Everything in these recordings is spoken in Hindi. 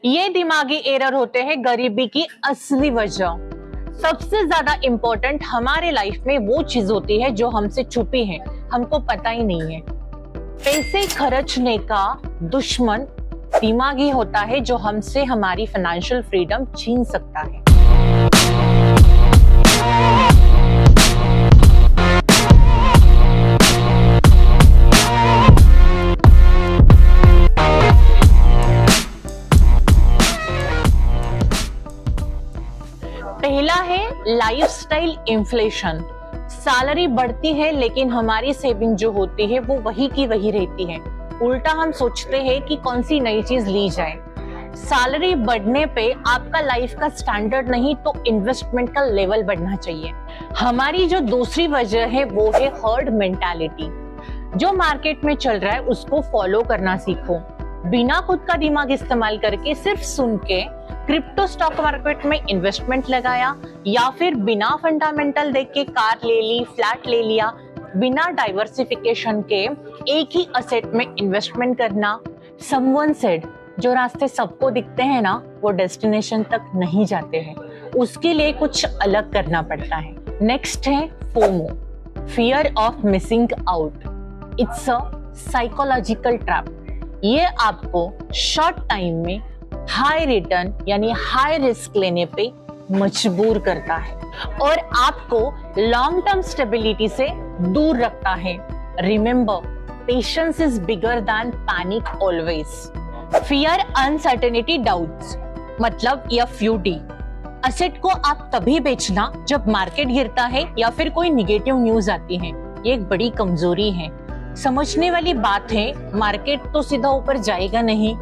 ये दिमागी एरर होते हैं गरीबी की असली वजह। सबसे ज्यादा इंपॉर्टेंट हमारे लाइफ में वो चीज होती है जो हमसे छुपी है, हमको पता ही नहीं है। पैसे खर्चने का दुश्मन दिमागी होता है जो हमसे हमारी फाइनेंशियल फ्रीडम छीन सकता है। पहला है लाइफस्टाइल इन्फ्लेशन। सैलरी बढ़ती है लेकिन हमारी सेविंग जो होती है वो वही की वही रहती है। उल्टा हम सोचते हैं कि कौन सी नई चीज ली जाए। सैलरी बढ़ने पे आपका लाइफ का स्टैंडर्ड नहीं तो इन्वेस्टमेंट का लेवल बढ़ना चाहिए। हमारी जो दूसरी वजह है वो है हर्ड मेंटालिटी। जो मार्केट में चल रहा है उसको फॉलो करना सीखो, बिना खुद का दिमाग इस्तेमाल करके सिर्फ सुन के क्रिप्टो स्टॉक मार्केट में इन्वेस्टमेंट लगाया, या फिर बिना फंडामेंटल देख के कार ले ली, फ्लैट ले लिया, बिना डाइवर्सिफिकेशन के एक ही असेट में इन्वेस्टमेंट करना। समवन सेड, जो रास्ते सबको दिखते हैं ना वो डेस्टिनेशन तक नहीं जाते हैं, उसके लिए कुछ अलग करना पड़ता है। नेक्स्ट है FOMO, fear of missing out. It's a psychological trap. ये आपको शॉर्ट टाइम में हाई रिटर्न यानी हाई रिस्क लेने पे मजबूर करता है और आपको लॉन्ग टर्म स्टेबिलिटी से दूर रखता है। Remember, patience is bigger than panic always. Fear uncertainty doubts, मतलब या फ्यूडी। असेट को आप तभी बेचना जब मार्केट गिरता है या फिर कोई निगेटिव न्यूज आती है। ये एक बड़ी कमजोरी है। समझने वाली बात है, मार्केट तो सीधा ऊपर जाएगा नहीं।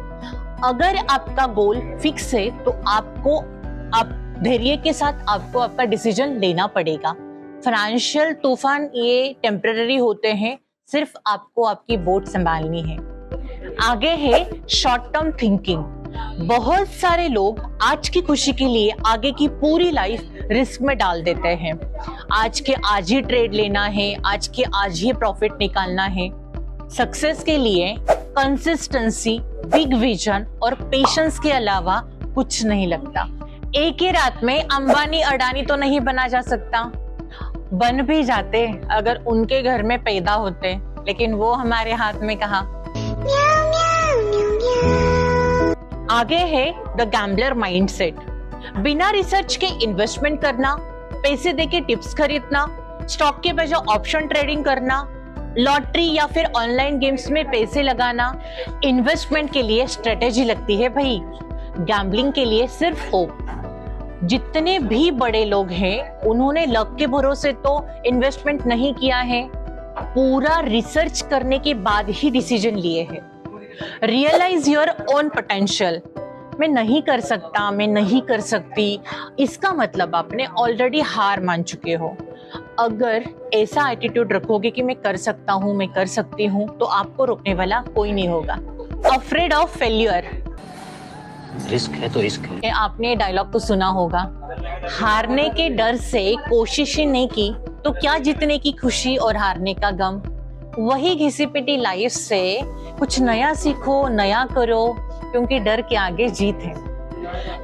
अगर आपका गोल फिक्स है तो आप धैर्य के साथ आपको आपका डिसीजन लेना पड़ेगा। फाइनेंशियल तूफान ये टेम्पररी होते हैं, सिर्फ आपको आपकी बोट संभालनी है। आगे है शॉर्ट टर्म थिंकिंग। बहुत सारे लोग आज की खुशी के लिए आगे की पूरी लाइफ रिस्क में डाल देते हैं। आज के आज ही ट्रेड लेना है, आज के आज ही प्रॉफिट निकालना है। सक्सेस के लिए कंसिस्टेंसी, बिग विजन और पेशेंस के अलावा कुछ नहीं लगता। एक ही रात में अंबानी अडानी तो नहीं बना जा सकता, बन भी जाते अगर उनके घर में पैदा होते, लेकिन वो हमारे हाथ में कहाँ। आगे है द गैम्बलर माइंडसेट। बिना रिसर्च के इन्वेस्टमेंट करना, पैसे देके टिप्स खरीदना, स्टॉक के बजाय ऑप्शन ट्रेडिंग करना, लॉटरी या फिर ऑनलाइन गेम्स में पैसे लगाना। इन्वेस्टमेंट के लिए स्ट्रेटेजी लगती है भाई, गैम्बलिंग के लिए सिर्फ होप। जितने भी बड़े लोग हैं उन्होंने लक के भरोसे तो इन्वेस्टमेंट नहीं किया है, पूरा रिसर्च करने के बाद ही डिसीजन लिए हैं। Realise your own potential. मैं नहीं कर सकता, मैं नहीं कर सकती, इसका मतलब आपने ऑलरेडी हार मान चुके हो। अगर ऐसा एटीट्यूड रखोगे कि मैं कर सकता हूँ, मैं कर सकती हूँ, तो आपको रोकने वाला कोई नहीं होगा। Afraid of failure. रिस्क है तो रिस्क है। आपने डायलॉग तो सुना होगा, हारने के डर से कोशिश ही नहीं की तो क्या जीतने की खुशी और हारने का गम। वही घिसी पिटी लाइफ से कुछ नया सीखो, नया करो, क्योंकि डर के आगे जीत है।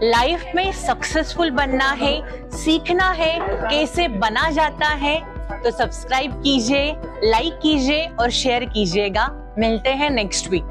लाइफ में सक्सेसफुल बनना है, सीखना है कैसे बना जाता है, तो सब्सक्राइब कीजिए, लाइक कीजिए और शेयर कीजिएगा। मिलते हैं नेक्स्ट वीक।